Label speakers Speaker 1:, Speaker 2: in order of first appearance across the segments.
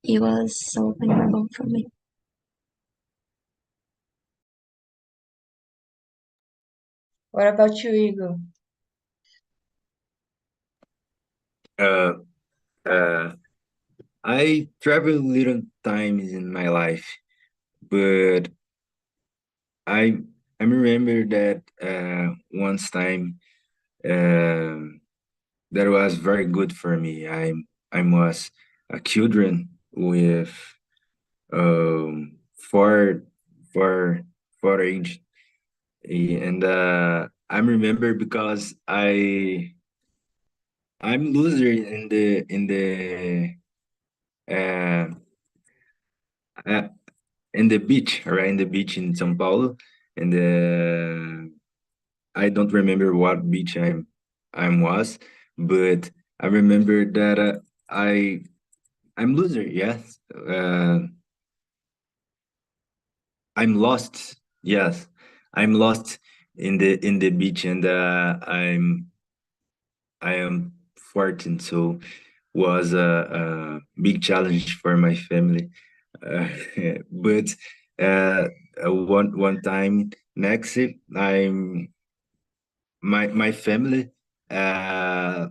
Speaker 1: It was so memorable for me.
Speaker 2: What about you, Igor?
Speaker 3: Uh, uh, I traveled little times in my life, but I I remember that once time that was very good for me. I was a children with um four four four age, and I remember because I'm loser uh, uh in the beach, right, in the beach in São Paulo, and I don't remember what beach I was, but I remember that I'm loser. Yes, I'm lost. Yes, I'm lost in the beach, and I am 14, so was a big challenge for my family. Uh, but one time next, I'm my family. Uh,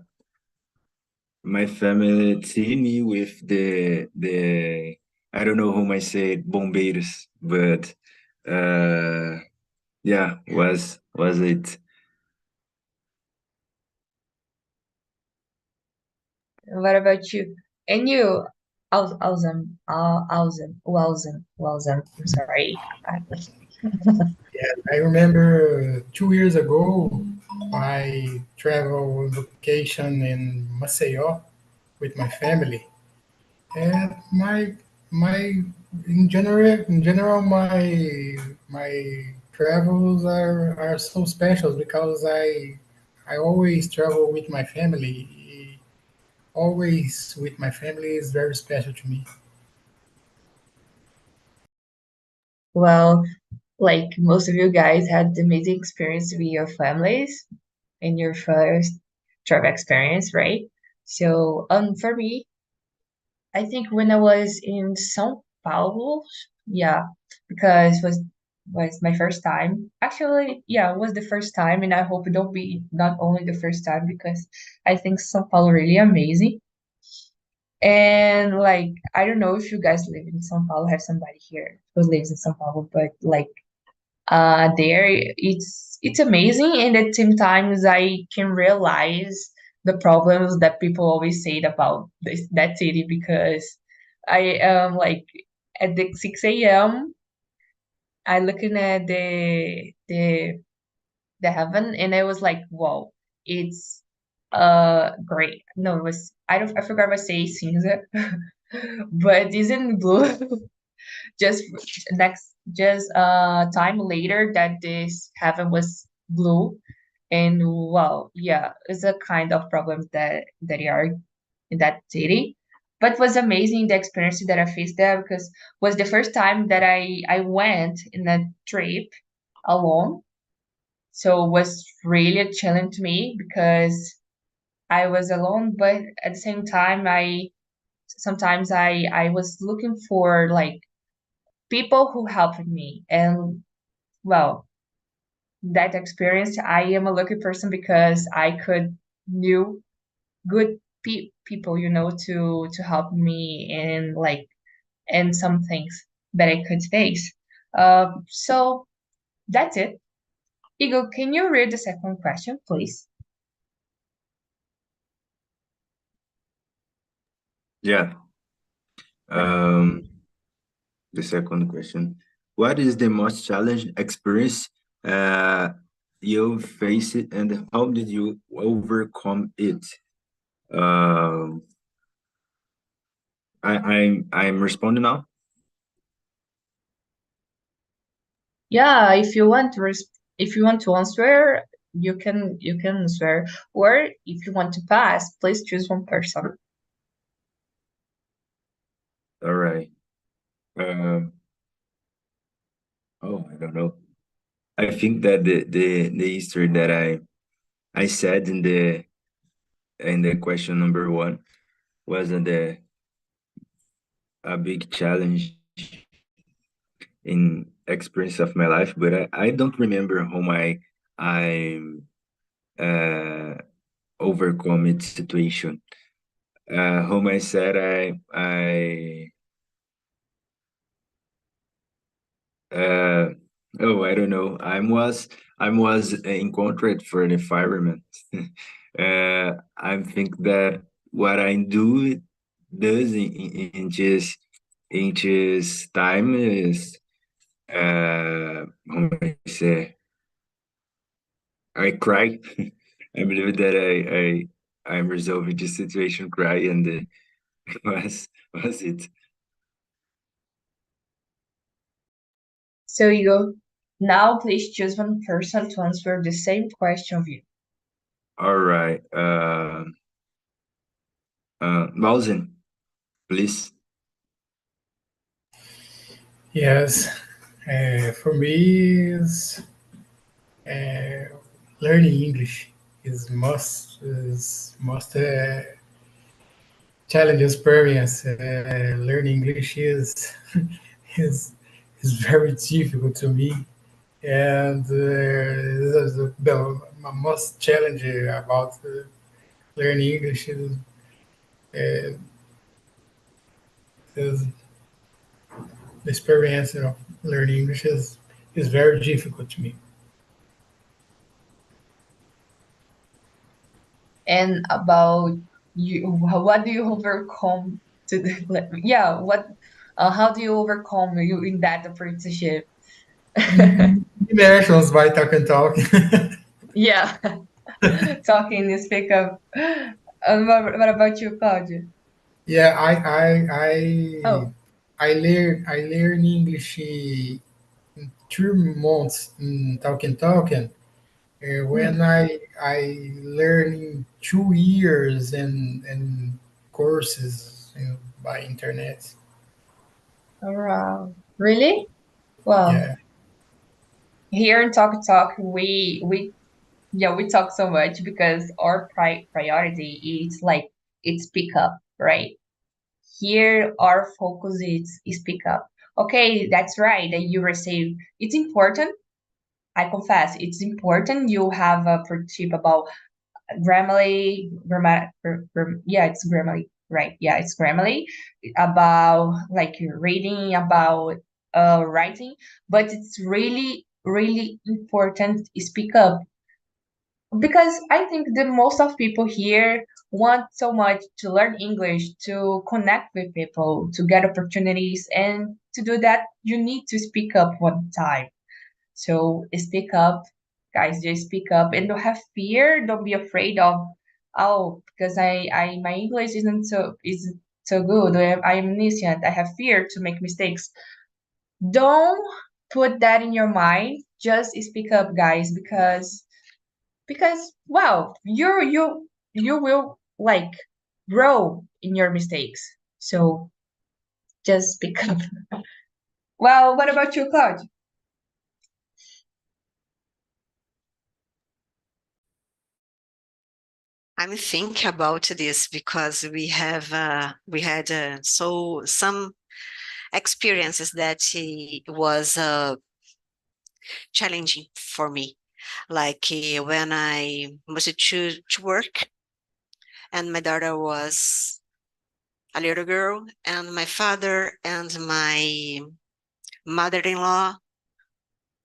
Speaker 3: my family see me with the I don't know whom I say bombeiros, but yeah, was it?
Speaker 2: What about you? And you, Awesome. I'm sorry.
Speaker 4: I remember 2 years ago, I traveled on vacation in Maceió with my family, and my in general my travels are so special because I always travel with my family. Always with my family is very special to me.
Speaker 2: Well, like most of you guys had the amazing experience with your families in your first travel experience, right? So, for me, I think when I was in São Paulo, yeah, because was my first time. Actually, yeah, it was the first time, and I hope it don't be not only the first time because I think São Paulo really amazing. And like, I don't know if you guys live in São Paulo, have somebody here who lives in São Paulo, but like, there it's amazing, and at the same times I can realize the problems that people always say about that city because I am like at the 6 a.m. I looking at the heaven, and I was like, wow, it's great. No, it was I forgot what I say cinza, but it's in blue. Just just time later that this heaven was blue, and wow, yeah, it's a kind of problem that you are in that city, but was amazing the experience that I faced there because was the first time that I went in a trip alone, so it was really challenging to me because I was alone, but at the same time sometimes I was looking for like people who helped me, and well, that experience, I am a lucky person because I could knew good people, to help me in like in some things that I could face. So that's it. Igor, can you read the second question, please?
Speaker 3: Yeah. Um, the second question: what is the most challenging experience uh you faced, and how did you overcome it? Um, I'm responding now.
Speaker 2: Yeah, if you want to answer, you can answer, or if you want to pass, please choose one person.
Speaker 3: All right. Um, oh, I don't know. I think that the history that I said in the question number one was the a big challenge in experience of my life, but I don't remember how I uh, overcome its situation. How I said uh, oh, I don't know. I was encountered for the environment. I think that what I do does in this time is how I say I cry. I believe that I'm resolving this situation, cry, and was it.
Speaker 2: So you now please choose one person to answer the same question of you.
Speaker 3: All right. Mausen, please.
Speaker 4: Yes, for me, learning English is must challenge experience. Learning English is is very difficult to me, and the most challenge about learning English is the experience of learning English is very difficult to me.
Speaker 2: And about you, what do you overcome to the, yeah, what, how do you overcome you in that apprenticeship?
Speaker 4: Immersions by talk and talk.
Speaker 2: Yeah, talking is pick up. What about you, Claudia?
Speaker 4: Yeah, I
Speaker 2: Oh,
Speaker 4: I learn English in 3 months in talking. When
Speaker 2: hmm.
Speaker 4: I learn in 2 years in courses by internet.
Speaker 2: Wow. Really? Well,
Speaker 4: Yeah,
Speaker 2: here in Talk Talk, we yeah, we talk so much because our priority is like it's pick up, right? Here our focus is pick up. Okay, that's right that you receive. It's important. I confess, it's important you have a pro tip about Grammarly, yeah, it's Grammarly, right? Yeah, it's Grammarly about like reading, about writing, but it's really, really important to speak up because I think that most of people here want so much to learn English, to connect with people, to get opportunities, and to do that, you need to speak up one time. So speak up, guys. Just speak up and don't have fear. Don't be afraid of, oh, because my English isn't so good. I'm omniscient. I have fear to make mistakes. Don't put that in your mind. Just speak up, guys, because wow, you will like grow in your mistakes. So just speak up. Well, what about you, Claude?
Speaker 5: I'm thinking about this because we had so some experiences that was challenging for me, like when I must choose to work, and my daughter was a little girl, and my father and my mother-in-law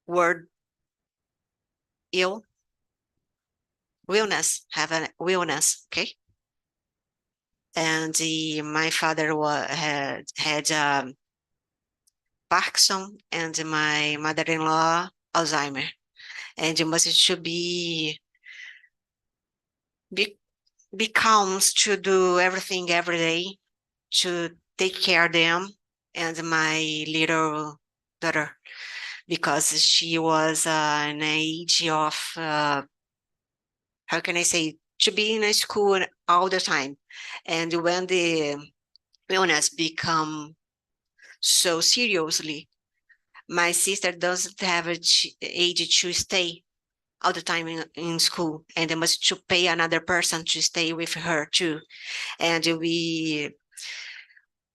Speaker 5: were ill, have an illness, okay, and my father had Parkinson, and my mother-in-law Alzheimer, and you must to be be calm to do everything every day to take care of them and my little daughter because she was an age of how can I say, to be in a school all the time, and when the illness become so seriously, my sister doesn't have a age to stay all the time in school, and they must to pay another person to stay with her too. And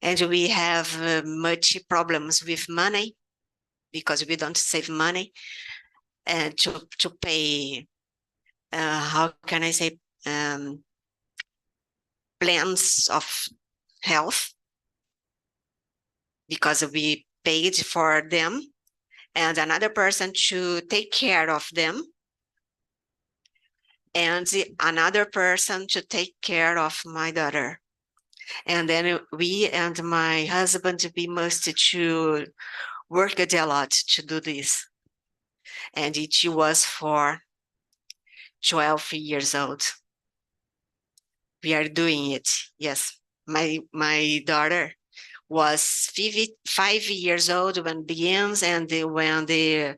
Speaker 5: and we have much problems with money because we don't save money and to pay, how can I say, plans of health because we paid for them, and another person to take care of them, and another person to take care of my daughter. And then we and my husband, we must to work a lot to do this. And it was for 12 years old. We are doing it. Yes. My daughter was 5 years old when it begins, and when the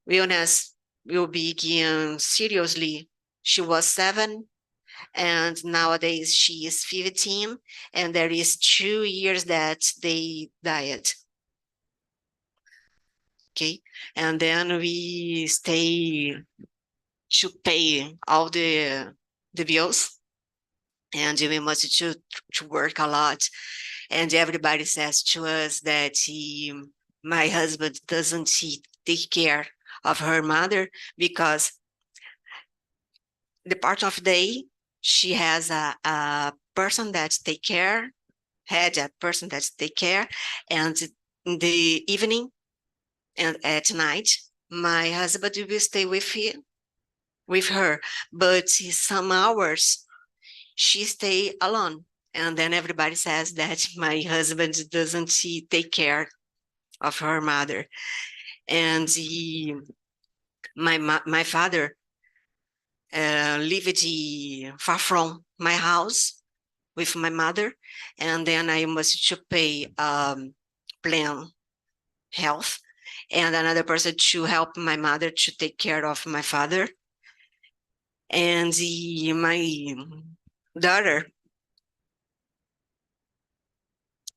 Speaker 5: illness will begin seriously, she was 7, and nowadays she is 15, and there is 2 years that they died. Okay, and then we stay to pay all the bills, and we must to work a lot. And everybody says to us that my husband doesn't take care of her mother because the part of the day she has a person that take care, had a person that take care, and in the evening and at night, my husband will stay with her, but some hours she stay alone. And then everybody says that my husband doesn't take care of her mother. And my father lived far from my house with my mother, and then I must to pay plan health, and another person to help my mother to take care of my father. And my daughter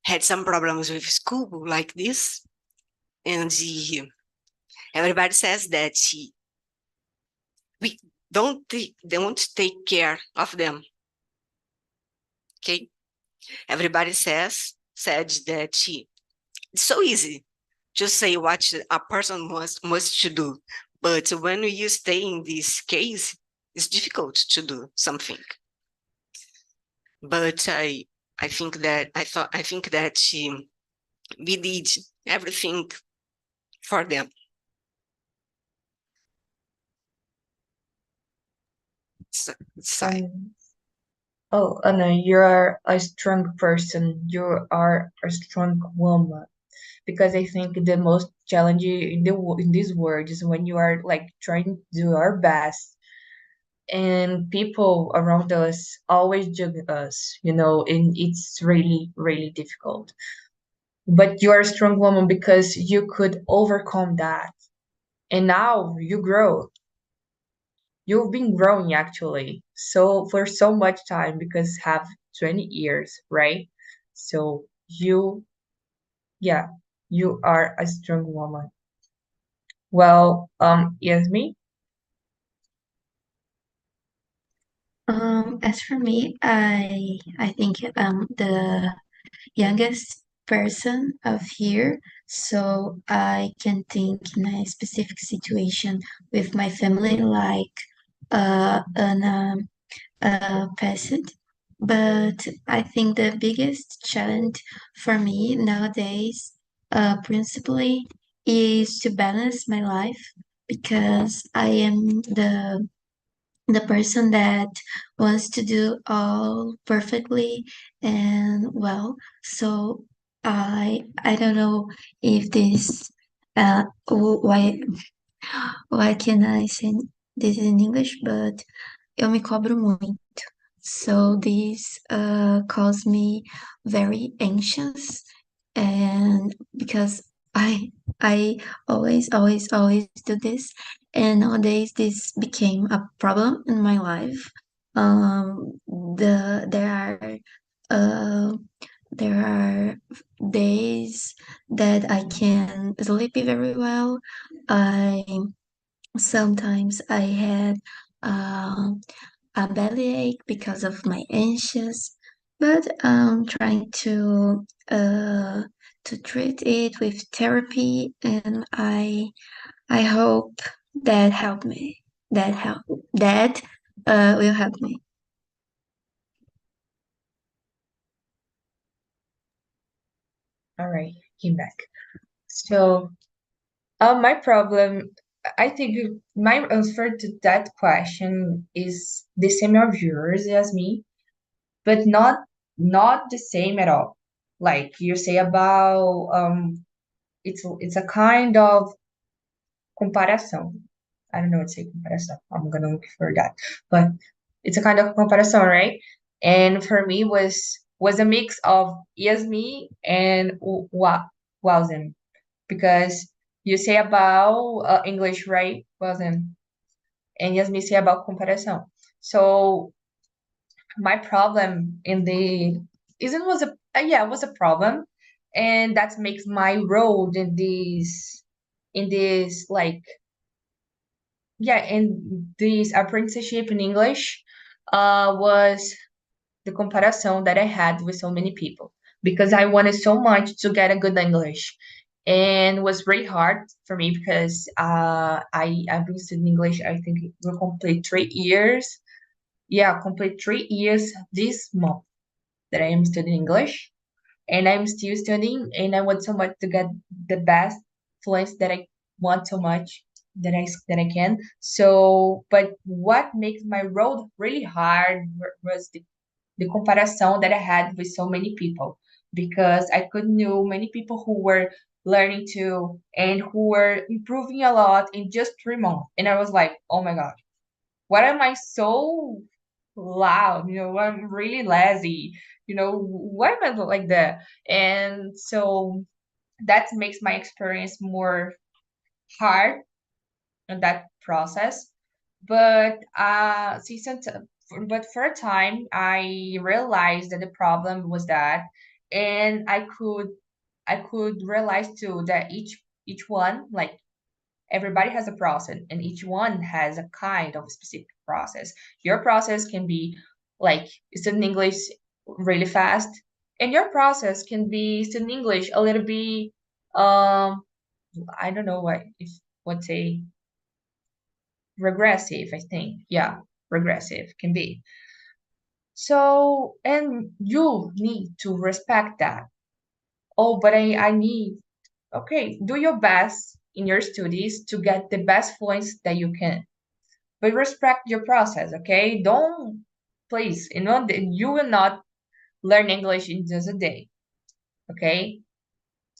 Speaker 5: had some problems with school like this, and everybody says that we don't take care of them. Okay, everybody said that it's so easy to say what a person must to do, but when you stay in this case, it's difficult to do something. But I think that we did everything for them. So,
Speaker 2: Oh, no, you are a strong person. You are a strong woman. Because I think the most challenging in this world is when you are like trying to do our best, and people around us always judge us, and it's really, really difficult. But you are a strong woman because you could overcome that, and now you grow. You've been growing actually so for so much time because have 20 years, right? So yeah, you are a strong woman. Well, Yasmin.
Speaker 1: As for me, I think the youngest person of here, so I can think in a specific situation with my family, like a peasant. But I think the biggest challenge for me nowadays, principally, is to balance my life because I am the person that wants to do all perfectly and well. So I don't know if this why can I say this in English, but eu me cobro muito. So this caused me very anxious, and because I always do this, and nowadays this became a problem in my life. There are uh, there are days that I can sleep very well. I sometimes I had um a bellyache because of my anxious. but I'm trying to treat it with therapy, and I hope that help me. That will help me.
Speaker 2: All right, came back. So, my problem, I think my answer to that question is the same of yours as me, but not the same at all. Like you say about it's a kind of comparação. I don't know what to say comparação. I'm gonna look for that, but it's a kind of comparação, right? And for me was a mix of Yasmi and Wazem, because you say about English, right? Wazem, and Yasmi say about comparação. So my problem in the isn't was a yeah, it was a problem, and that makes my road in this like yeah, in this apprenticeship in English was the comparison that I had with so many people, because I wanted so much to get a good English, and it was very hard for me because I've been studying English. I think it will complete 3 years. Yeah, complete 3 years this month that I am studying English, and I'm still studying, and I want so much to get the best fluency that I want so much that I can. So, but what makes my road really hard was the comparison that I had with so many people, because I could know many people who were learning too and who were improving a lot in just 3 months, and I was like, oh my god, what am I so loud? I'm really lazy. Why am I like that? And so that makes my experience more hard in that process. But but for a time, I realized that the problem was that, and I could realize too that each one, like, everybody has a process, and each one has a kind of specific process. Your process can be like studying English really fast, and your process can be studying English a little bit, um I don't know what say, regressive, I think. Yeah, regressive can be. So, and you need to respect that. Oh, but I need, okay, do your best in your studies to get the best fluency that you can, but respect your process, okay? Don't, please, you will not learn English in just a day, okay?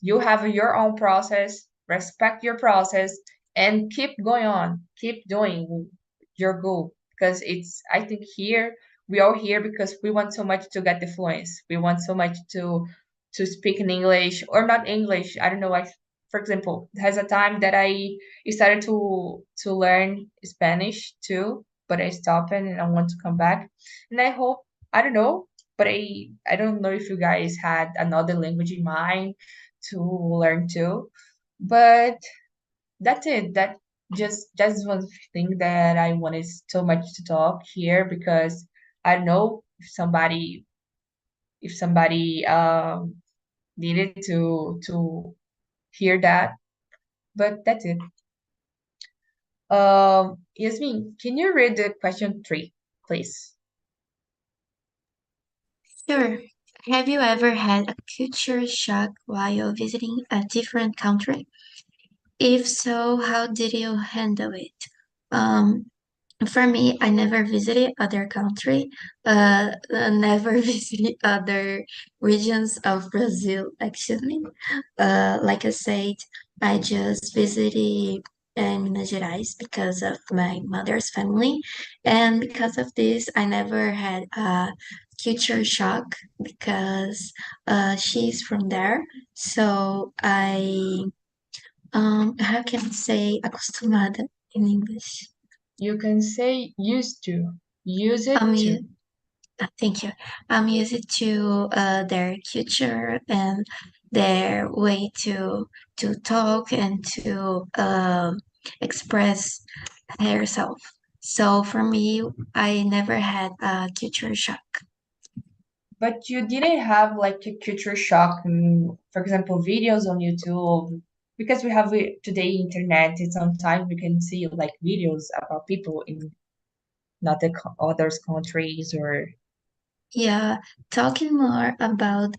Speaker 2: You have your own process, respect your process, and keep going on, keep doing your goal. Because I think here, we are here because we want so much to get the fluence. We want so much to speak in English, or not English. I don't know. Like, for example, there's a time that I started to learn Spanish too, but I stopped and I want to come back. And I hope, I don't know, but I don't know if you guys had another language in mind to learn too. But that's it. That's one thing that I wanted so much to talk here, because I don't know if somebody needed to hear that. But that's it. Yasmin, can you read the question 3, please?
Speaker 1: Sure. Have you ever had a culture shock while visiting a different country? If so, how did you handle it? Um, For me, I never visited other country, never visited other regions of Brazil, actually. Like I said, I just visited Minas Gerais because of my mother's family. And because of this, I never had a culture shock because she's from there. So how can I say acostumada in English?
Speaker 2: You can say used to. Use it
Speaker 1: I'm
Speaker 2: to.
Speaker 1: u- Thank you. I'm used to their culture and their way to talk and to express herself. So for me, I never had a culture shock.
Speaker 2: But you didn't have like a culture shock, for example, videos on YouTube, because we have today internet. And sometimes we can see like videos about people in not the others countries or
Speaker 1: Yeah, talking more about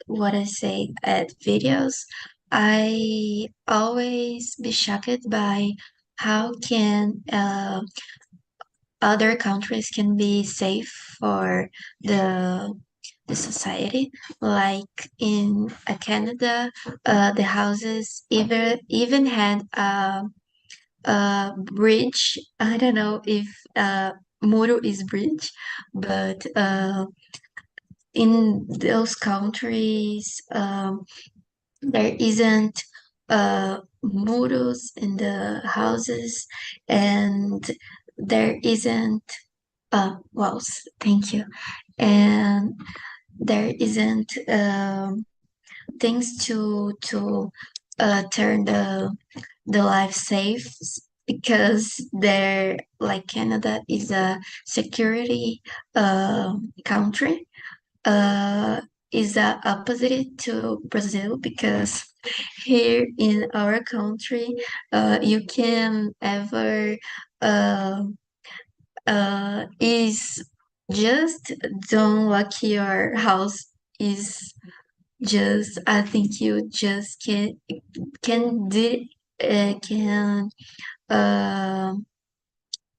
Speaker 1: what I say at videos, I always be shocked by how can other countries can be safe for the the society. Like in Canada, the houses even had bridge. I don't know if muro is bridge, but in those countries, there isn't muros in the houses, and there isn't walls. Thank you, and there isn't things to turn the life safe, because they're like Canada is a security country, uh, is the opposite to Brazil, because here in our country, you can ever uh, is just don't lock your house, is just I think you just can do can uh,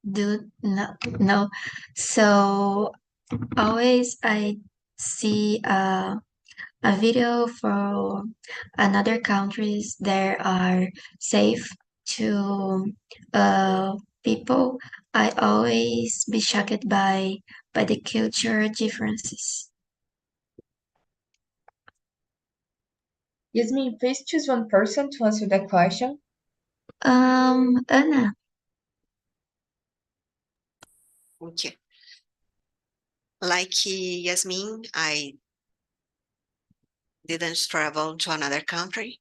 Speaker 1: do no. So always I see a video for another countries that are safe to people. I always be shocked by the culture differences.
Speaker 2: Yasmin, please choose one person to answer that question.
Speaker 1: Anna.
Speaker 5: Okay. Like Yasmin, I didn't travel to another country,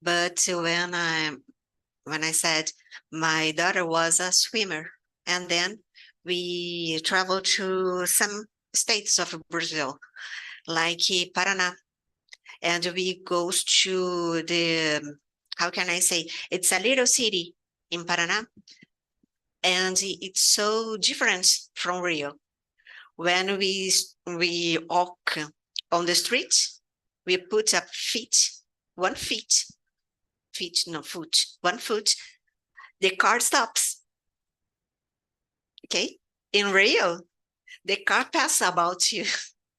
Speaker 5: but when I said my daughter was a swimmer, and then we traveled to some states of Brazil, like Paraná, and we goes to the, how can I say, it's a little city in Paraná, and it's so different from Rio. When we walk on the street, we put up one foot, the car stops. Okay, in Rio, the car pass about you,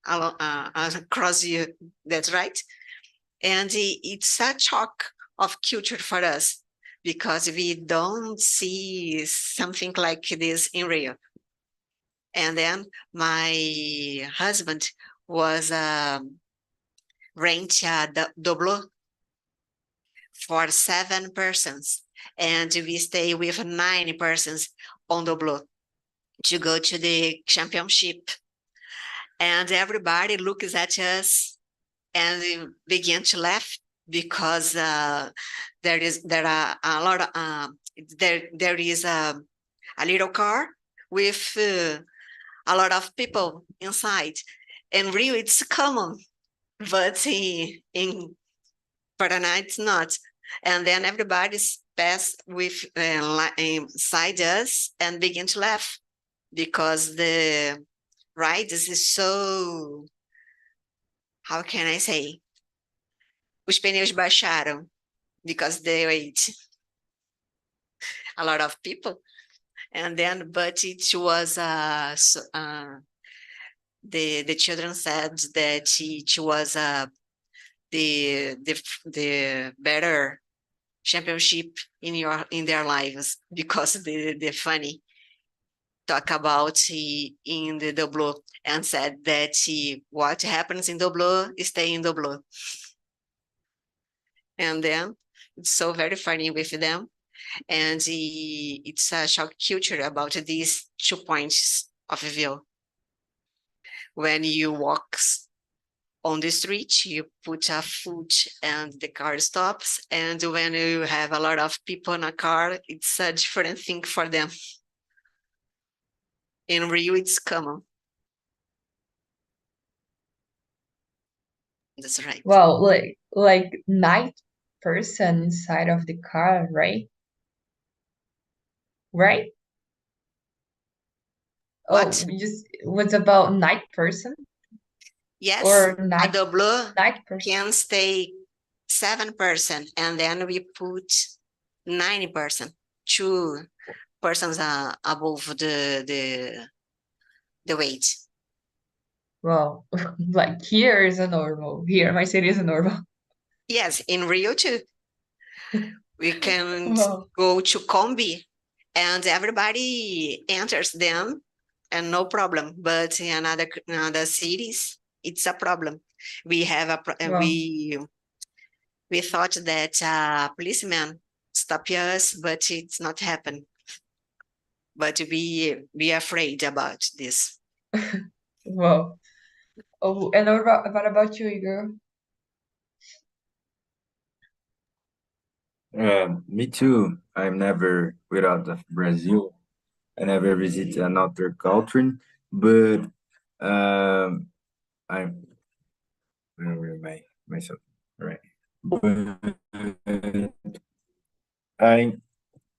Speaker 5: across you. That's right, and it's a shock of culture for us because we don't see something like this in Rio. And then my husband was rent a doublo for 7 persons, and we stay with 9 persons on doublo to go to the championship. And everybody looks at us and begin to laugh because there are a lot of there is a little car with a lot of people inside. In Rio, it's common, but in Paraná, it's not. And then everybody's pass with inside us and begin to laugh because the ride is so, how can I say? Os pneus baixaram because they wait a lot of people. And then, but it was the children said that it was the better championship in their lives because the funny talk about in the doublo and said that what happens in doublo stay in doublo. And then it's so very funny with them, and it's a shock culture about these 2 points of view. When you walk on the street, you put a foot and the car stops. And when you have a lot of people in a car, it's a different thing for them. In Rio, it's common. That's right.
Speaker 2: Well, like night person inside of the car, right? Right? Oh,
Speaker 5: What?
Speaker 2: we just was about night person
Speaker 5: Yes,
Speaker 2: or
Speaker 5: a double
Speaker 2: night person.
Speaker 5: can stay 7%, and then we put 90%, two persons above the weight.
Speaker 2: Well, like here is a normal. Here, my city is a normal.
Speaker 5: Yes, in Rio too. We can
Speaker 2: Well,
Speaker 5: go to Combi and everybody enters them and no problem. But in other cities, it's a problem. We have
Speaker 2: well,
Speaker 5: we thought that policeman stop us, but it's not happen. But we afraid about this.
Speaker 2: well. Oh, and what about you, Igor?
Speaker 3: Me too. I'm never without of Brazil. I never visit another country, but I'm where am I myself? Right. But I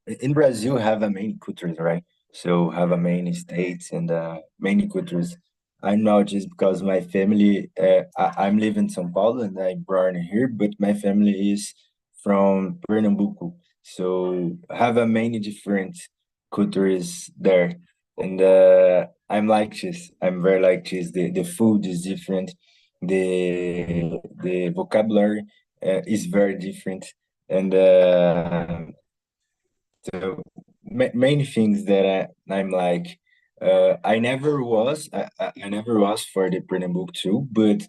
Speaker 3: in Brazil have a many cultures, right? So have a many states and many cultures. I know just because my family, I'm living in São Paulo and I'm born here, but my family is from Pernambuco. So have a many different cultures there, and I'm like this. I'm very like this. The food is different. The vocabulary is very different, and so many things that I'm like I never was for the Pernambuco too, but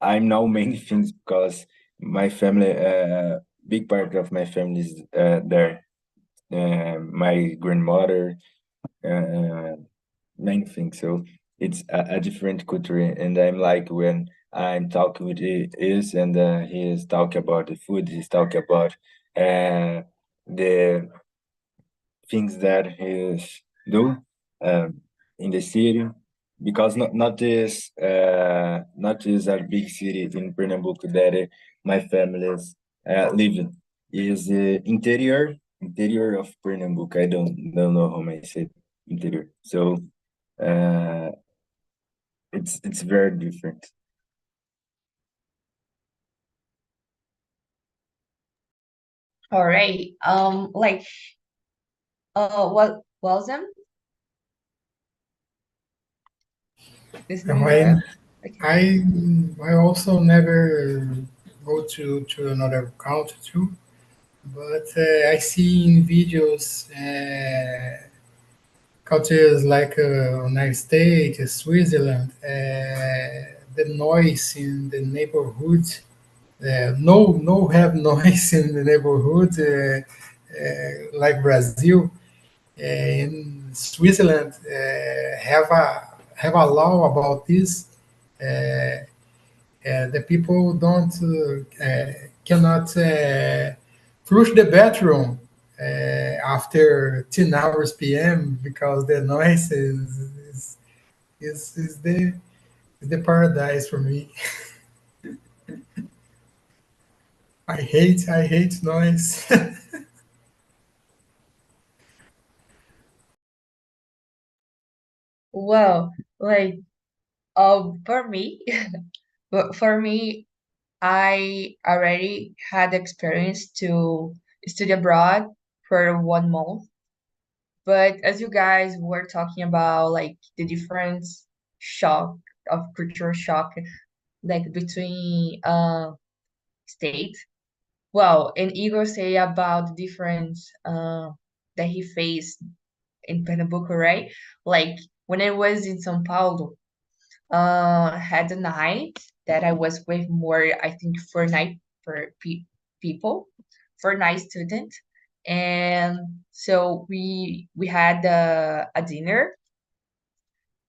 Speaker 3: I know many things because my family big part of my family is there. My grandmother, uh, many things. So it's a different culture, and I'm like when I'm talking with is and he is talking about the food, he's talking about the things that he's do in the city because not this a big city in Pernambuco that my family is living is interior of Pernambuco. I don't know how I say interior. So uh, it's very different.
Speaker 2: All right. Like, what Walsam? Listening to
Speaker 4: I
Speaker 2: that? Okay.
Speaker 4: I I also never go to another country too, but I see in videos countries like United States, Switzerland, the noise in the neighborhood. No have noise in the neighborhood like Brazil. In Switzerland, have a law about this. Uh, the people don't cannot flush the bathroom after 10 hours p.m. because the noise is the paradise for me. I hate noise.
Speaker 2: Well, like, for me, but for me, I already had experience to study abroad for 1 month. But as you guys were talking about, like the difference shock of cultural shock, like between states. Well, and Igor say about the difference that he faced in Pernambuco, right? Like when I was in São Paulo, had a night that I was with more, I think, for night for people, for night student, and so we had a dinner,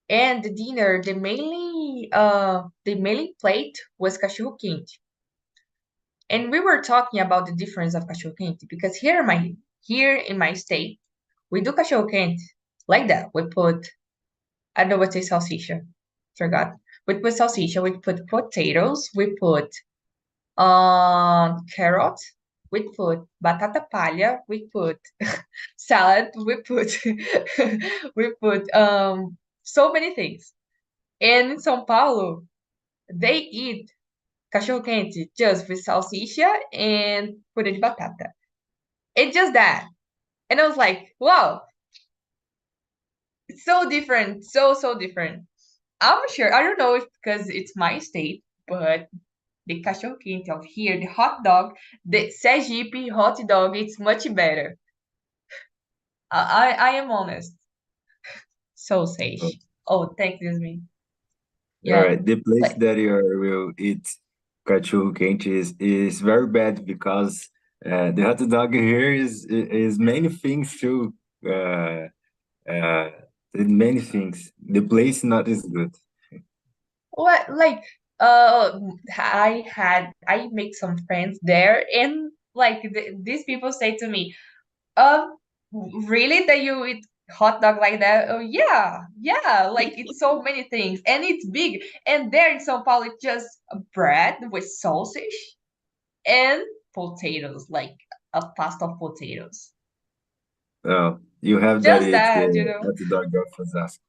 Speaker 2: and the dinner the mainly plate was cachorro quente, and we were talking about the difference of cachorro quente because here in my state we do cachorro quente like that. We put I don't know what is salsicha, forgot. We put salsicha, we put potatoes, we put carrot, we put batata palha, we put salad, we put we put so many things. And in São Paulo, they eat cachorro quente just with salsicha and purê de batata. It's just that. And I was like, wow, it's so different, so different. I'm sure, I don't know if because it's my state, but the cachorro quente of here, the hot dog, the Sergipe hot dog, it's much better. I am honest.
Speaker 3: Oh,
Speaker 2: Sausage. Oh, thanks, me.
Speaker 3: all
Speaker 2: Yeah,
Speaker 3: right. The place
Speaker 2: like
Speaker 3: that you will eat cachorro quente is very bad because the hot dog here is many things too. Uh, uh, many things. The place not is good.
Speaker 2: what? Like I make some friends there, and like these people say to me, "Um, really that you eat hot dog like that?" Oh yeah, yeah. Like it's so many things, and it's big. And there in São Paulo, it's just bread with sausage and potatoes, like a pasta of potatoes.
Speaker 3: Oh, you have that
Speaker 2: Just
Speaker 3: it's
Speaker 2: that,
Speaker 3: the hot dog of Osasco.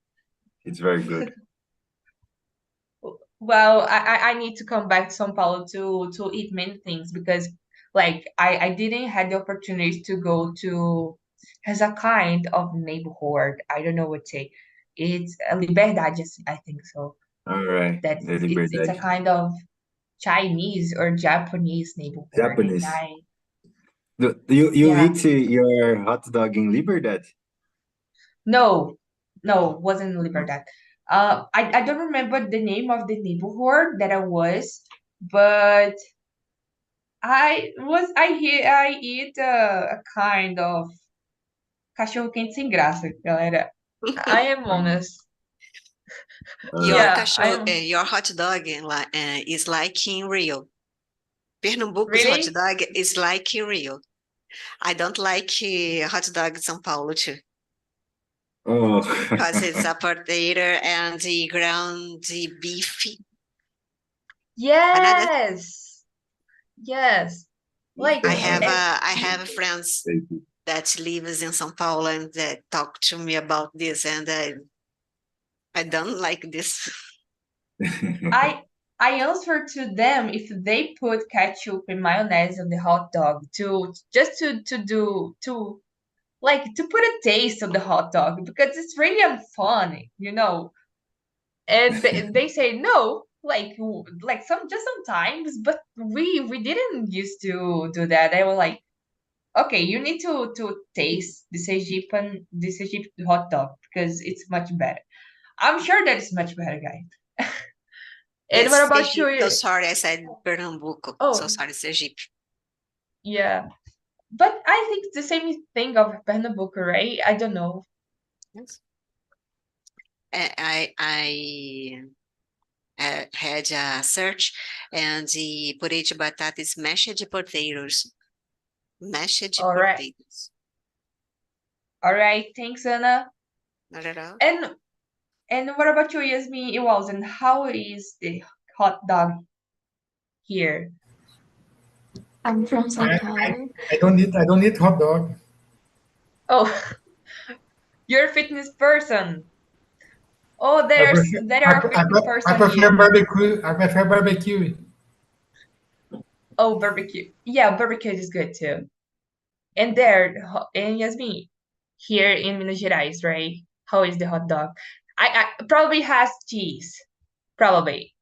Speaker 3: It's very good.
Speaker 2: Well, I need to come back to São Paulo to eat many things because like I didn't had the opportunity to go to has a kind of neighborhood. I don't know what to say. It's a Liberdade, I think so.
Speaker 3: All right,
Speaker 2: That
Speaker 3: the
Speaker 2: it's a
Speaker 3: Liberdade.
Speaker 2: kind of Chinese or Japanese neighborhood. And
Speaker 3: Japanese.
Speaker 2: I
Speaker 3: You
Speaker 2: yeah.
Speaker 3: eat your hot dog in Liberdade?
Speaker 2: No, no, wasn't
Speaker 3: Oh,
Speaker 2: Liberdade. I don't remember the name of the neighborhood that I was, but I eat a kind of cachorro quente sem graça, galera. I am honest.
Speaker 3: all
Speaker 5: Your
Speaker 3: right.
Speaker 2: Yeah, I
Speaker 5: cachorro,
Speaker 2: am
Speaker 5: your hot dog is like in Rio. Pernambuco's hot
Speaker 2: really.
Speaker 5: dog is like in Rio. I don't like hot dog in São Paulo too,
Speaker 3: Oh,
Speaker 5: because it's a potato and the ground the beef. Another,
Speaker 2: Yes, yes.
Speaker 3: it's
Speaker 2: Like
Speaker 3: the
Speaker 2: and
Speaker 5: I have friends that lives in São Paulo and that talk to me about this, and I don't like this.
Speaker 2: I I answer to them if they put ketchup and mayonnaise on the hot dog to just to do to like to put a taste on the hot dog because it's really unfun, you know. And they say no, like some just sometimes, but we didn't used to do that. They were like, okay, you need to taste this Egypt hot dog because it's much better. I'm sure that it's much better, guys. And what
Speaker 5: Yes,
Speaker 2: about
Speaker 5: Sergipe. So
Speaker 2: you?
Speaker 5: sorry, I said Pernambuco. So
Speaker 2: Oh,
Speaker 5: sorry, Sergipe.
Speaker 2: yeah. But I think it's the same thing of Pernambuco, right? I don't know.
Speaker 5: Yes. I had a search, and the purê de batata is mashed potatoes. Mashed
Speaker 2: All right.
Speaker 5: potatoes.
Speaker 2: All right. Thanks, Anna.
Speaker 5: Not at all.
Speaker 2: And what about you, Yasmin Iwals? And how is the hot dog here?
Speaker 1: I'm from São
Speaker 4: I, I,
Speaker 1: Paulo.
Speaker 4: I don't eat hot dog.
Speaker 2: Oh, you're a fitness person. Oh,
Speaker 4: I prefer
Speaker 2: there
Speaker 4: I,
Speaker 2: are
Speaker 4: pre- I,
Speaker 2: fitness
Speaker 4: pre- I
Speaker 2: person
Speaker 4: prefer
Speaker 2: here.
Speaker 4: barbecue. I prefer barbecue.
Speaker 2: Oh, barbecue. Yeah, barbecue is good too. And there, and Yasmin, here in Minas Gerais, right? How is the hot dog? I probably has cheese. Probably.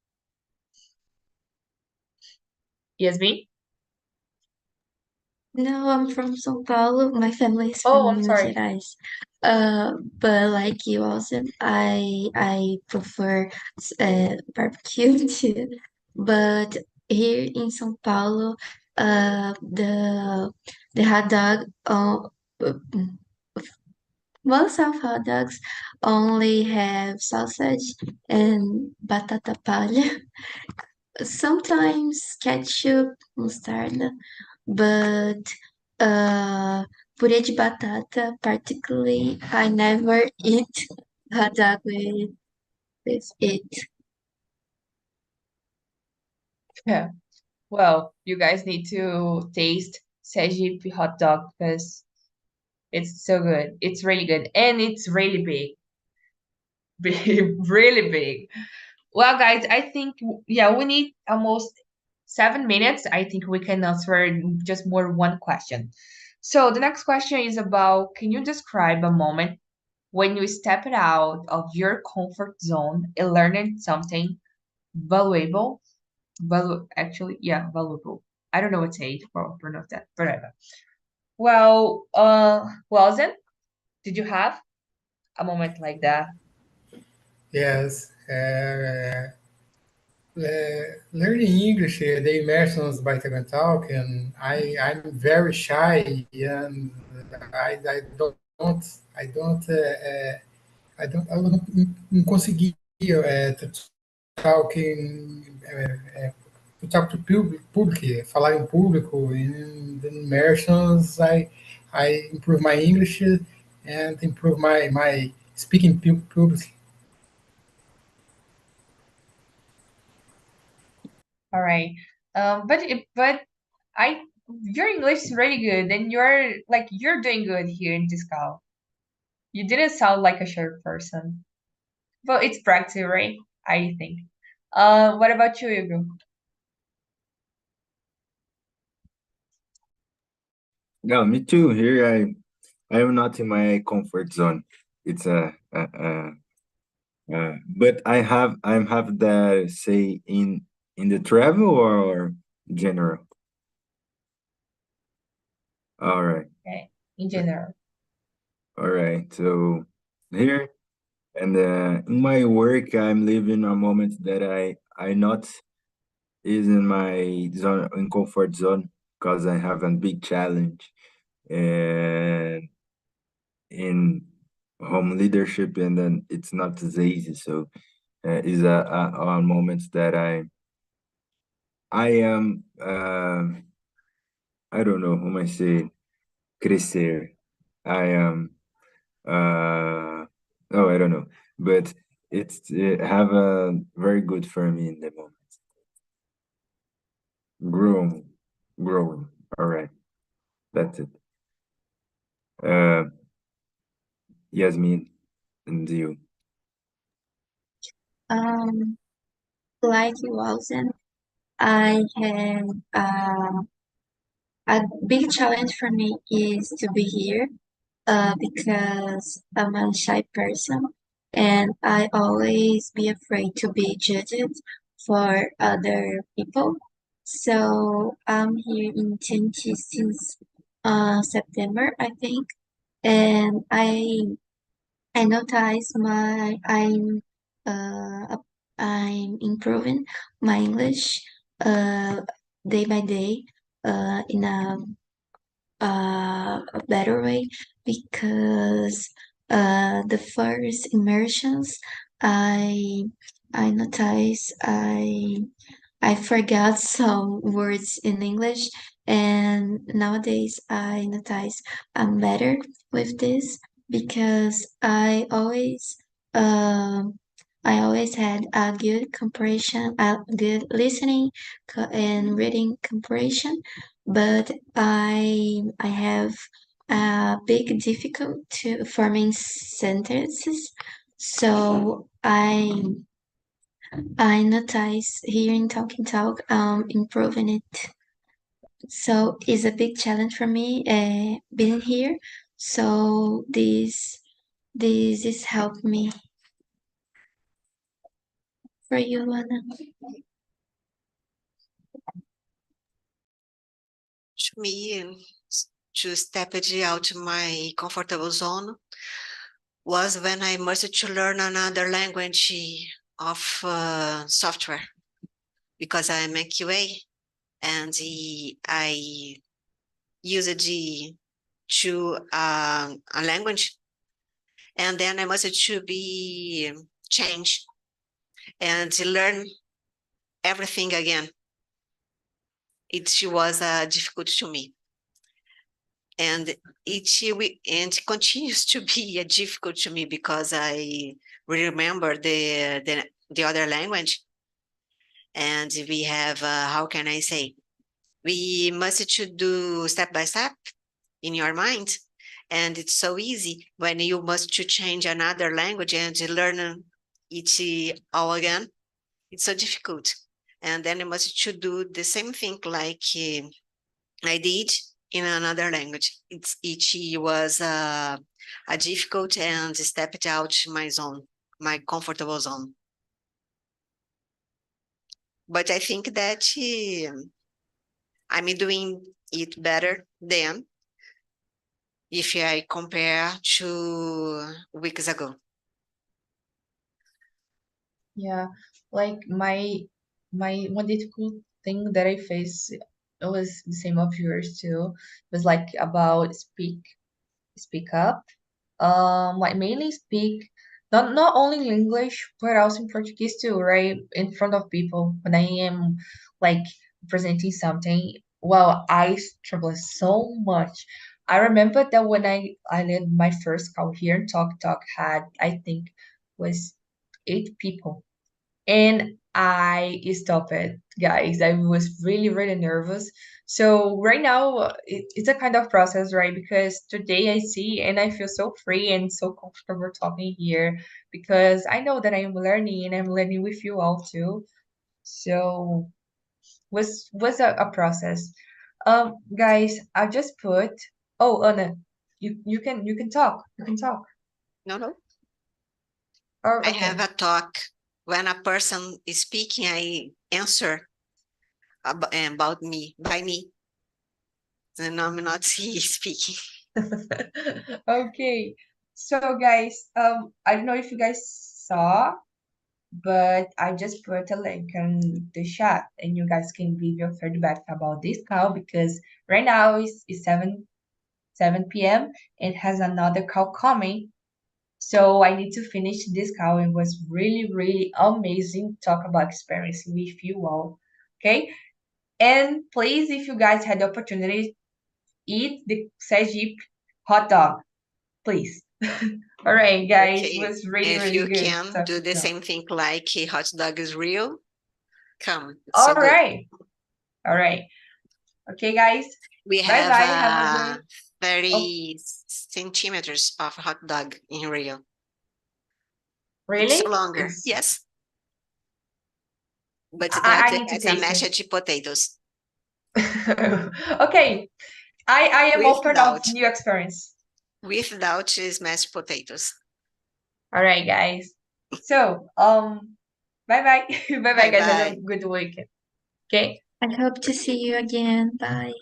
Speaker 2: Yasmin?
Speaker 1: No, I'm from São Paulo. My family is
Speaker 2: Oh,
Speaker 1: from
Speaker 2: I'm
Speaker 1: Minas
Speaker 2: sorry.
Speaker 1: Gerais. But like you also, I prefer barbecue too. But here in São Paulo, the hot dog, most of hot dogs only have sausage and batata palha. Sometimes ketchup, mostarda, but purê de batata, particularly, I never eat hot dog with it.
Speaker 2: Yeah. Well, you guys need to taste Sergipe hot dog because it's so good. It's really good. And it's really big. Big, really big. Well, guys, I think, yeah, we need almost 7 minutes. I think we can answer just more one question. So the next question is about, can you describe a moment when you stepped out of your comfort zone and learned something valuable? Actually, yeah, valuable. I don't know what to say for pronounce that, whatever. Well, then, did you have a moment like that?
Speaker 4: Yes. Learning English, the immersions by Talk, and I'm very shy, and I I don't, eu não conseguia talking, to talk to public, falar em público. In the immersions, I improve my English and improve my speaking publicly.
Speaker 2: All right. But your English is really good, and you're doing good here in this call. You didn't sound like a shy person. Well, it's practice, right? I think. What about you, Hugo?
Speaker 3: No, me too. Here I am not in my comfort zone. It's but I have the say in the travel or general. All right,
Speaker 2: Okay, in general.
Speaker 3: all right. So here and in my work, I'm living a moment that I not is in my zone in comfort zone because I have a big challenge and in home leadership, and then it's not as easy. So is a moments that I am I don't know how I say crescer. I am oh I don't know, but it have a very good for me in the moment. Growing, growing. All right, that's it. Uh, Yasmin and you.
Speaker 1: Um, like you wasn't, I had a big challenge for me is to be here because I'm a shy person and I always be afraid to be judged for other people. So I'm here in 20 since September, I think, and I notice I'm improving my English uh day by day in a better way because the first immersions I I notice I forgot some words in English, and nowadays I notice I'm better with this because I always had a good comprehension, a good listening and reading comprehension, but I have a big difficult to forming sentences, so I notice here in Talking Talk, improving it. So it's a big challenge for me, being here. So this is helped me for you, Anna.
Speaker 5: To me, to step it out of my comfortable zone was when I must to learn another language of software because I'm a QA and I use it to a language, and then I must to be change and learn everything again. It was difficult to me, and it continues to be difficult to me because I remember the other language, and we have, how can I say, we must to do step by step in your mind. And it's so easy when you must to change another language and learn it all again. It's so difficult. And then you must to do the same thing like I did in another language. It was a difficult and stepped out my zone, my comfortable zone. But I think that I'm doing it better than if I compare to weeks ago.
Speaker 2: Yeah, like my one difficult thing that I faced, it was the same of yours too. It was like about speak up. Like mainly speak not only in English but also in Portuguese too, right? In front of people when I am like presenting something. Well, I struggle so much. I remember that when I led my first call here in Talk had I think was 8 people and I stopped it, guys. I was really, really nervous. So right now, it's a kind of process, right? Because today I see and I feel so free and so comfortable talking here because I know that I'm learning and I'm learning with you all too. So was a process. Guys, I just put. Oh, Anna, you can talk. You can talk.
Speaker 5: No, no.
Speaker 2: Oh,
Speaker 5: I have
Speaker 2: okay.
Speaker 5: a talk. When a person is speaking, I answer about me, by me. And I'm not speaking.
Speaker 2: Okay. So guys, I don't know if you guys saw, but I just put a link in the chat and you guys can give your feedback about this call because right now it's 7 p.m. It has another call coming. So I need to finish this call. It was really, really amazing talk about experience with you all. Okay. And please, if you guys had the opportunity, eat the Sergipe hot dog please. All right, guys, it
Speaker 5: Okay,
Speaker 2: was really,
Speaker 5: if
Speaker 2: really
Speaker 5: you
Speaker 2: good
Speaker 5: can
Speaker 2: talking
Speaker 5: do
Speaker 2: to
Speaker 5: the
Speaker 2: you.
Speaker 5: same thing like a hot dog is real, come, it's
Speaker 2: All
Speaker 5: so good.
Speaker 2: right, all right. Okay, guys,
Speaker 5: We
Speaker 2: bye
Speaker 5: have
Speaker 2: bye. Have a good. Oh,
Speaker 5: 30 centimeters of hot dog in Rio. It's
Speaker 2: really?
Speaker 5: longer,
Speaker 2: It's
Speaker 5: yes, but
Speaker 2: I
Speaker 5: not
Speaker 2: need to
Speaker 5: as a
Speaker 2: taste it.
Speaker 5: mashed potatoes.
Speaker 2: Okay, I am open of
Speaker 5: Without,
Speaker 2: new experience.
Speaker 5: without is mashed potatoes.
Speaker 2: All right, guys. So bye bye, bye bye,
Speaker 5: Bye
Speaker 2: guys. Have a
Speaker 5: bye.
Speaker 2: good weekend. Okay.
Speaker 1: I hope to see you again. Bye.